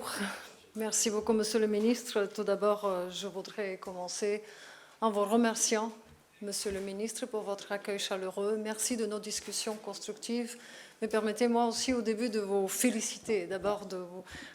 Bonjour. Merci beaucoup, Monsieur le Ministre. Tout d'abord, je voudrais commencer en vous remerciant, Monsieur le Ministre, pour votre accueil chaleureux. Merci de nos discussions constructives. Mais permettez-moi aussi au début de vous féliciter. D'abord de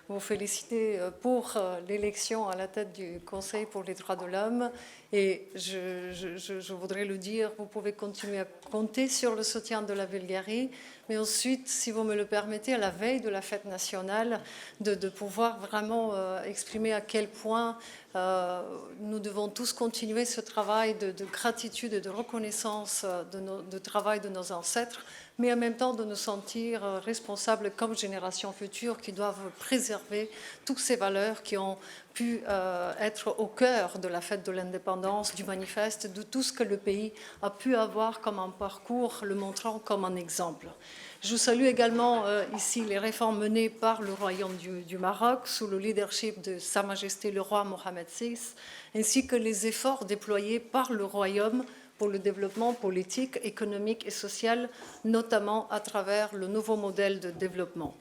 vous féliciter pour l'élection à la tête du Conseil pour les droits de l'homme. Et je voudrais le dire, vous pouvez continuer à compter sur le soutien de la Bulgarie. Mais ensuite, si vous me le permettez, à la veille de la fête nationale, de pouvoir vraiment exprimer à quel point nous devons tous continuer ce travail de gratitude et de reconnaissance de travail de nos ancêtres, mais en même temps de nous sentir responsables comme génération future qui doivent préserver toutes ces valeurs qui ont pu être au cœur de la fête de l'indépendance, du manifeste, de tout ce que le pays a pu avoir comme un parcours, le montrant comme un exemple. Je salue également ici les réformes menées par le Royaume du Maroc sous le leadership de Sa Majesté le roi Mohamed VI, ainsi que les efforts déployés par le Royaume pour le développement politique, économique et social, notamment à travers le nouveau modèle de développement.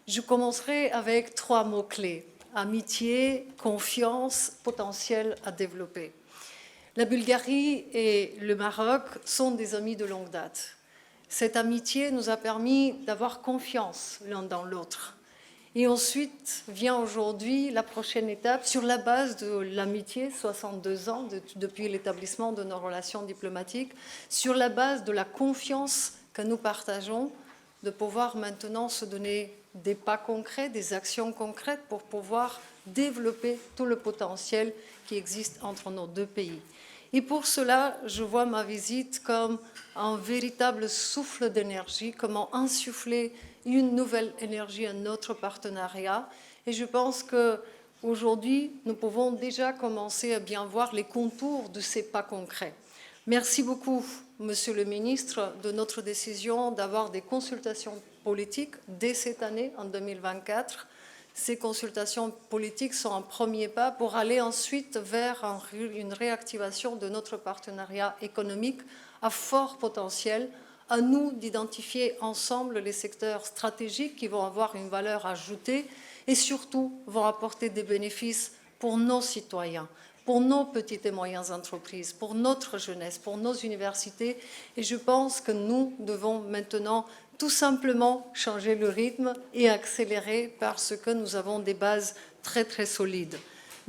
Je commencerai avec 3 mots-clés: amitié, confiance, potentiel à développer. La Bulgarie et le Maroc sont des amis de longue date. Cette amitié nous a permis d'avoir confiance l'un dans l'autre. Et ensuite vient aujourd'hui la prochaine étape sur la base de l'amitié, 62 ans depuis l'établissement de nos relations diplomatiques, sur la base de la confiance que nous partageons, de pouvoir maintenant se donner des pas concrets, des actions concrètes pour pouvoir développer tout le potentiel qui existe entre nos deux pays. Et pour cela, je vois ma visite comme un véritable souffle d'énergie, comment insuffler une nouvelle énergie à notre partenariat. Et je pense qu'aujourd'hui, nous pouvons déjà commencer à bien voir les contours de ces pas concrets. Merci beaucoup, Monsieur le Ministre, de notre décision d'avoir des consultations politiques dès cette année, en 2024. Ces consultations politiques sont un premier pas pour aller ensuite vers une réactivation de notre partenariat économique à fort potentiel. À nous d'identifier ensemble les secteurs stratégiques qui vont avoir une valeur ajoutée et surtout vont apporter des bénéfices pour nos citoyens, pour nos petites et moyennes entreprises, pour notre jeunesse, pour nos universités. Et je pense que nous devons maintenant tout simplement changer le rythme et accélérer parce que nous avons des bases très très solides.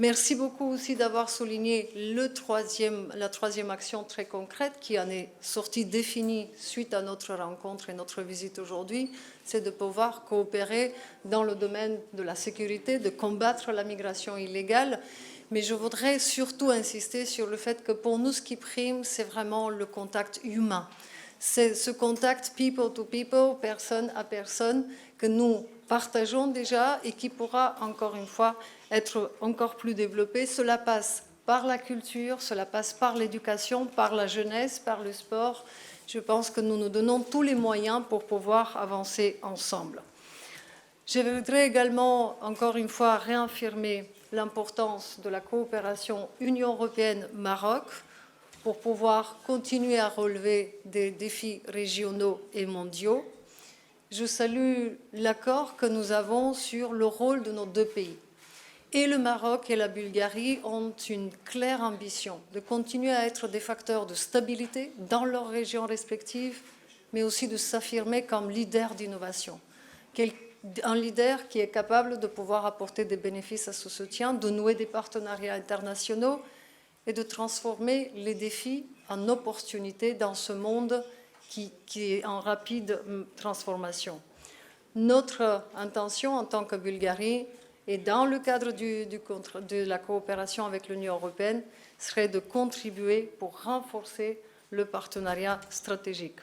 Merci beaucoup aussi d'avoir souligné la troisième action très concrète qui en est sortie définie suite à notre rencontre et notre visite aujourd'hui, c'est de pouvoir coopérer dans le domaine de la sécurité, de combattre la migration illégale. Mais je voudrais surtout insister sur le fait que pour nous, ce qui prime, c'est vraiment le contact humain. C'est ce contact people to people, personne à personne, que nous partageons déjà et qui pourra, encore une fois, être encore plus développé. Cela passe par la culture, cela passe par l'éducation, par la jeunesse, par le sport. Je pense que nous nous donnons tous les moyens pour pouvoir avancer ensemble. Je voudrais également, encore une fois, réaffirmer l'importance de la coopération Union européenne-Maroc pour pouvoir continuer à relever des défis régionaux et mondiaux. Je salue l'accord que nous avons sur le rôle de nos deux pays. Et le Maroc et la Bulgarie ont une claire ambition de continuer à être des facteurs de stabilité dans leurs régions respectives, mais aussi de s'affirmer comme leader d'innovation. Un leader qui est capable de pouvoir apporter des bénéfices à ce soutien, de nouer des partenariats internationaux et de transformer les défis en opportunités dans ce monde qui est en rapide transformation. Notre intention en tant que Bulgarie et dans le cadre de la coopération avec l'Union européenne serait de contribuer pour renforcer le partenariat stratégique.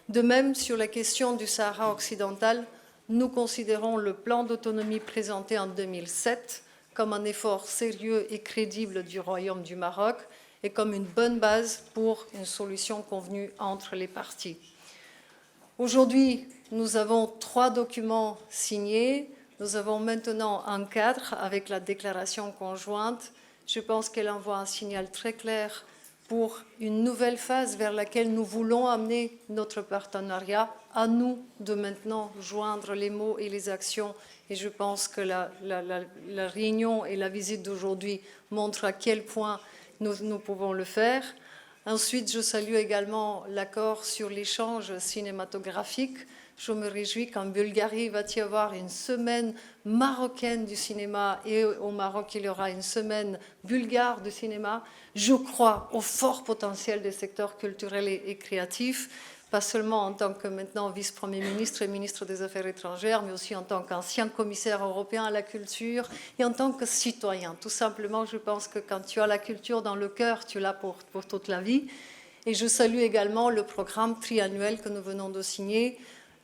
De même, sur la question du Sahara occidental, nous considérons le plan d'autonomie présenté en 2007 comme un effort sérieux et crédible du Royaume du Maroc et comme une bonne base pour une solution convenue entre les parties. Aujourd'hui, nous avons 3 documents signés. Nous avons maintenant un cadre avec la déclaration conjointe. Je pense qu'elle envoie un signal très clair pour une nouvelle phase vers laquelle nous voulons amener notre partenariat. À nous de maintenant joindre les mots et les actions. Et je pense que la réunion et la visite d'aujourd'hui montrent à quel point nous pouvons le faire. Ensuite, je salue également l'accord sur l'échange cinématographique. Je me réjouis qu'en Bulgarie, il va y avoir une semaine marocaine du cinéma et au Maroc, il y aura une semaine bulgare du cinéma. Je crois au fort potentiel des secteurs culturels et créatifs, pas seulement en tant que maintenant vice-premier ministre et ministre des Affaires étrangères, mais aussi en tant qu'ancien commissaire européen à la culture et en tant que citoyen. Tout simplement, je pense que quand tu as la culture dans le cœur, tu l'as pour toute la vie. Et je salue également le programme triannuel que nous venons de signer.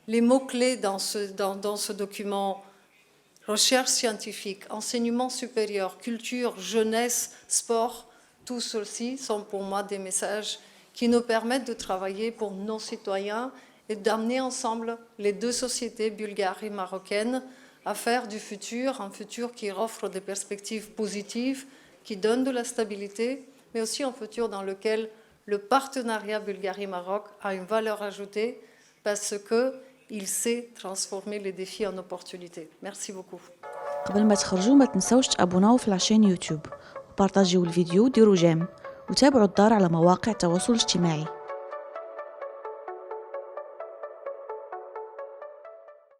Les mots-clés dans ce document: recherche scientifique, enseignement supérieur, culture, jeunesse, sport, tout ceci sont pour moi des messages qui nous permettent de travailler pour nos citoyens et d'amener ensemble les deux sociétés bulgares et marocaines à faire du futur un futur qui offre des perspectives positives, qui donne de la stabilité, mais aussi un futur dans lequel le partenariat Bulgarie-Maroc a une valeur ajoutée parce qu'il sait transformer les défis en opportunités. Merci beaucoup. قبل ما تخرجوا ما تنسوش تابوناو في العشان يوتيوب وبارطاجيو الفيديو وديروا جيم وتابعوا الدار على مواقع التواصل الاجتماعي.